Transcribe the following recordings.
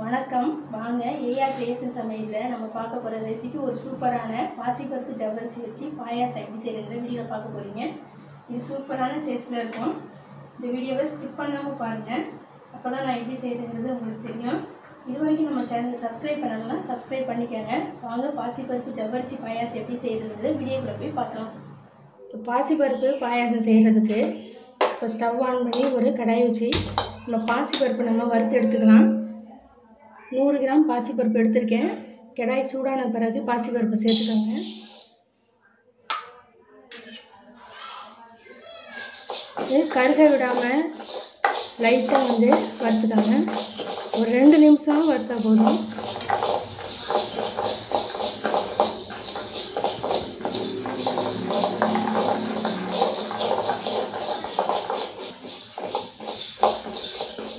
வணக்கம். வாங்க AR creation சமையலில் நம்ம பார்க்க போகிற ரெசிபி ஒரு சூப்பரான பாசிப்பருப்பு ஜவ்வரிசி வச்சு பாயாசம் எப்படி செய்கிறது வீடியோவில் பார்க்க போகிறீங்க. இது சூப்பரான டேஸ்ட்டில் இருக்கும். இந்த வீடியோவை ஸ்கிப் பண்ணாமல் பாருங்கள். அப்போ தான் நான் எப்படி செய்கிறதுங்கிறது உங்களுக்கு தெரியும். இது வரைக்கும் நம்ம சேனலை சப்ஸ்கிரைப் பண்ணணும்னா சப்ஸ்கிரைப் பண்ணிக்கோங்க. வாங்க பாசிப்பருப்பு ஜவ்வரிசி பாயாசம் எப்படி செய்கிறதுங்கிறது வீடியோக்குள்ளே போய் பார்க்கலாம். இப்போ பாசிப்பருப்பு பாயாசம் செய்கிறதுக்கு இப்போ ஸ்டவ் ஆன் பண்ணி ஒரு கடாய் வச்சு நம்ம பாசிப்பருப்பு நம்ம வறுத்து எடுத்துக்கலாம். 100 கிராம் பாசிப்பருப்பு எடுத்திருக்கேன். கடாய் சூடான பிறகு பாசிப்பருப்பு சேர்த்துக்கோங்க. கருக விடாமல் லைட்டாக வறுத்துக்கோங்க. ஒரு 2 நிமிஷம் வறுத்தா போதும்.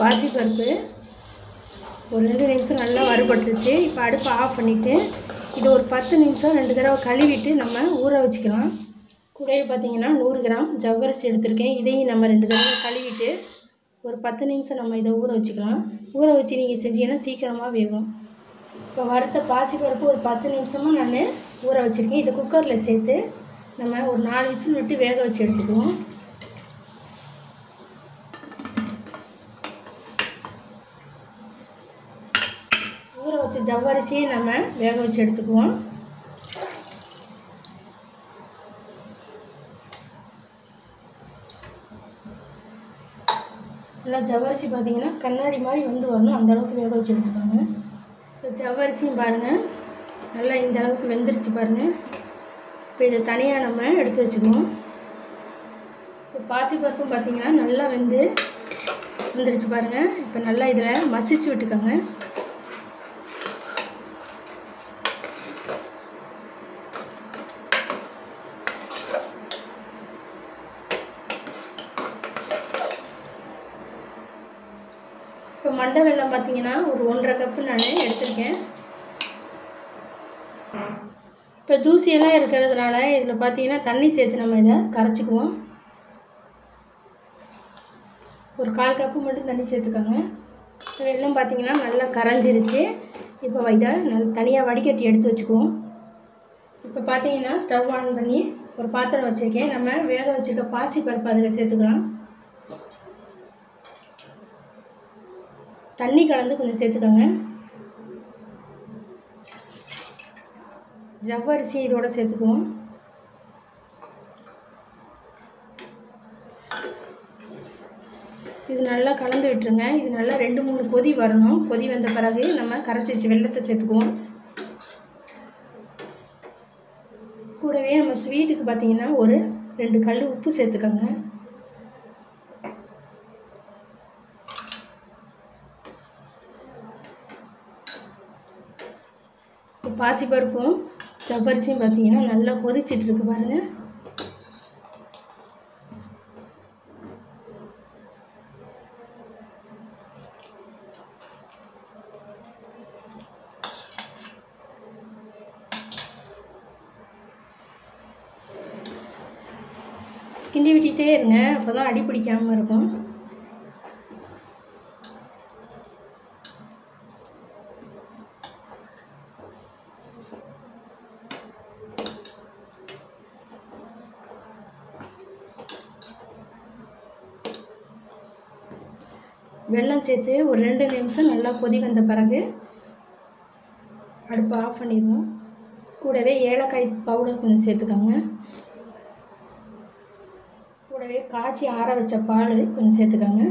பாசிப்பருப்பு ஒரு 2 நிமிஷம் நல்லா வறுபட்டுருச்சு. இப்போ அடுப்பை ஆஃப் பண்ணிவிட்டு இது ஒரு 10 நிமிஷம் 2 தடவை கழுவிட்டு நம்ம ஊற வச்சுக்கலாம். கூடவே பார்த்திங்கன்னா 100 கிராம் ஜவ்வரிசி எடுத்திருக்கேன். இதையும் நம்ம 2 தடவை கழுவிட்டு ஒரு 10 நிமிஷம் நம்ம இதை ஊற வச்சுக்கலாம். ஊற வச்சு நீங்கள் செஞ்சீங்கன்னா சீக்கிரமாக வேகும். இப்போ வறுத்த பாசிப்பருப்பு ஒரு 10 நிமிஷமாக நான் ஊற வச்சுருக்கேன். இதை குக்கரில் சேர்த்து நம்ம ஒரு 4 விசில் விட்டு வேக வச்சு எடுத்துக்குவோம். ஊற வச்ச ஜவ்வரிசியை நம்ம வேக வச்சு எடுத்துக்குவோம். நல்லா ஜவ்வரிசி பார்த்திங்கன்னா கண்ணாடி மாதிரி வரணும். அந்தளவுக்கு வேக வச்சு எடுத்துக்கோங்க. இப்போ ஜவ்வரிசியும் பாருங்கள் நல்லா இந்த அளவுக்கு வெந்துருச்சு பாருங்கள். இப்போ இதை தனியாக நம்ம எடுத்து வச்சுக்குவோம். இப்போ பாசிப்பருப்பும் பார்த்திங்கன்னா நல்லா வந்துருச்சு பாருங்கள். இப்போ நல்லா இதில் மசிச்சு விட்டுக்கோங்க. இப்போ மண்டை வெல்லம் பார்த்திங்கன்னா ஒரு 1.5 கப்பு நான் எடுத்திருக்கேன். இப்போ தூசியெல்லாம் இருக்கிறதுனால இதில் பார்த்திங்கன்னா தண்ணி சேர்த்து நம்ம இதை கரைச்சிக்குவோம். ஒரு 1/4 கப்பு மட்டும் தண்ணி சேர்த்துக்கோங்க. வெல்லம் பார்த்திங்கன்னா நல்லா கரைஞ்சிருச்சு. இப்போ இதை தனியாக வடிகட்டி எடுத்து வச்சுக்குவோம். இப்போ பார்த்திங்கன்னா ஸ்டவ் ஆன் பண்ணி ஒரு பாத்திரம் வச்சுருக்கேன். நம்ம வேக வச்சுருக்க பாசிப்பருப்பு அதில் சேர்த்துக்கலாம். தண்ணி கலந்து கொஞ்சம் சேர்த்துக்கோங்க. ஜவ்வரிசி இதோட சேர்த்துக்குவோம். இது நல்லா கலந்து விட்டுருங்க. இது நல்லா 2-3 கொதி வரணும். கொதி வந்த பிறகு நம்ம கரைச்சி வச்சு வெல்லத்தை சேர்த்துக்குவோம். கூடவே நம்ம ஸ்வீட்டுக்கு பார்த்திங்கன்னா ஒரு 2 கல் உப்பு சேர்த்துக்கோங்க. பாசிப்பருப்பும் ஜவ்வரிசியும் பார்த்திங்கன்னா நல்லா கொதிச்சிட்ருக்கு பாருங்கள். கிண்டி விட்டுட்டே இருங்க. அப்போ தான் அடி பிடிக்காமல் இருக்கும். வெல்லம் சேர்த்து ஒரு 2 நிமிஷம் நல்லா கொதி வந்த பிறகு அடுப்பை ஆஃப் பண்ணிடுவோம். கூடவே ஏலக்காய் பவுடர் கொஞ்சம் சேர்த்துக்கோங்க. கூடவே காய்ச்சி ஆற வச்ச பால் கொஞ்சம் சேர்த்துக்கோங்க.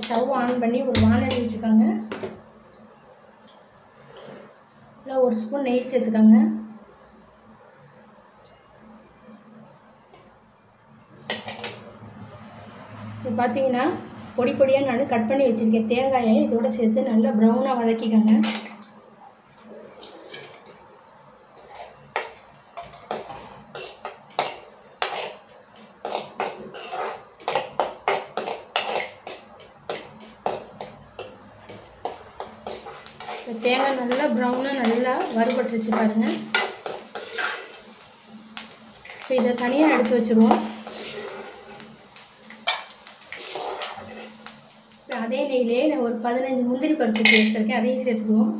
ஸ்டவ் ஆன் பண்ணி ஒரு வானல் வச்சுக்கோங்க. இல்லை 1 ஸ்பூன் நெய் சேர்த்துக்கோங்க. இப்போ பார்த்தீங்கன்னா பொடி பொடியாக நான் கட் பண்ணி வச்சுருக்கேன் தேங்காயை இதோடு சேர்த்து நல்லா ப்ரௌனாக வதக்கிக்கோங்க. தேங்காய் நல்லா ப்ரௌனாக நல்லா வறுபட்டுருச்சு பாருங்கள். இப்போ இதை தனியாக எடுத்து வச்சுருவோம். இப்போ அதே நெய்யிலே நான் ஒரு 15 முந்திரி பருப்பு சேர்த்துருக்கேன், அதையும் சேர்த்துக்குவோம்.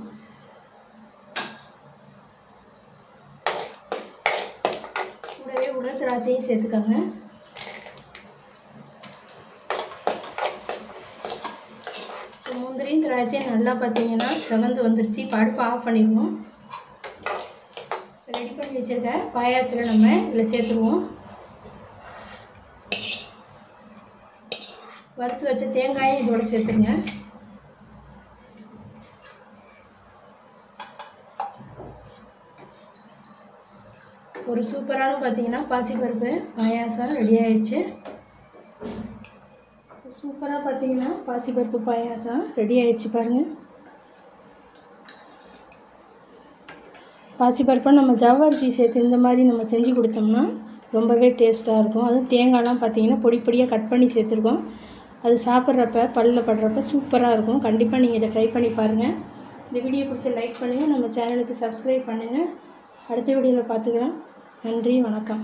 கூடவே உலர் திராட்சையும் சேர்த்துக்காங்க. முந்திரியும் திராட்சையும் நல்லா பார்த்தீங்கன்னா செவந்து வந்துருச்சு. இப்போ அடுப்பு ஆஃப் பண்ணிடுவோம். ரெடி பண்ணி வச்சுருக்க பாயாசத்தில் நம்ம இதில் சேர்த்துருவோம். வறுத்து வச்ச தேங்காயும் இதோட சேர்த்துருங்க. ஒரு சூப்பரான பார்த்தீங்கன்னா பாசிப்பருப்பு பாயாசம் ரெடி ஆயிடுச்சு. சூப்பராக பார்த்தீங்கன்னா பாசிப்பருப்பு பாயாசம் ரெடி ஆயிடுச்சு பாருங்கள். பாசிப்பருப்பை நம்ம ஜவ்வரிசி சேர்த்து இந்த மாதிரி நம்ம செஞ்சு கொடுத்தோம்னா ரொம்பவே டேஸ்ட்டாக இருக்கும். அதுவும் தேங்காய்லாம் பார்த்தீங்கன்னா பொடி பொடியாக கட் பண்ணி சேர்த்துருக்கோம். அது சாப்பிட்றப்ப பல்லில் படுறப்ப சூப்பராக இருக்கும். கண்டிப்பாக நீங்கள் இதை ட்ரை பண்ணி பாருங்கள். இந்த வீடியோ பிடிச்ச லைக் பண்ணுங்கள், நம்ம சேனலுக்கு சப்ஸ்கிரைப் பண்ணுங்கள். அடுத்த வீடியோவில் பார்த்துக்கலாம். நன்றி, வணக்கம்.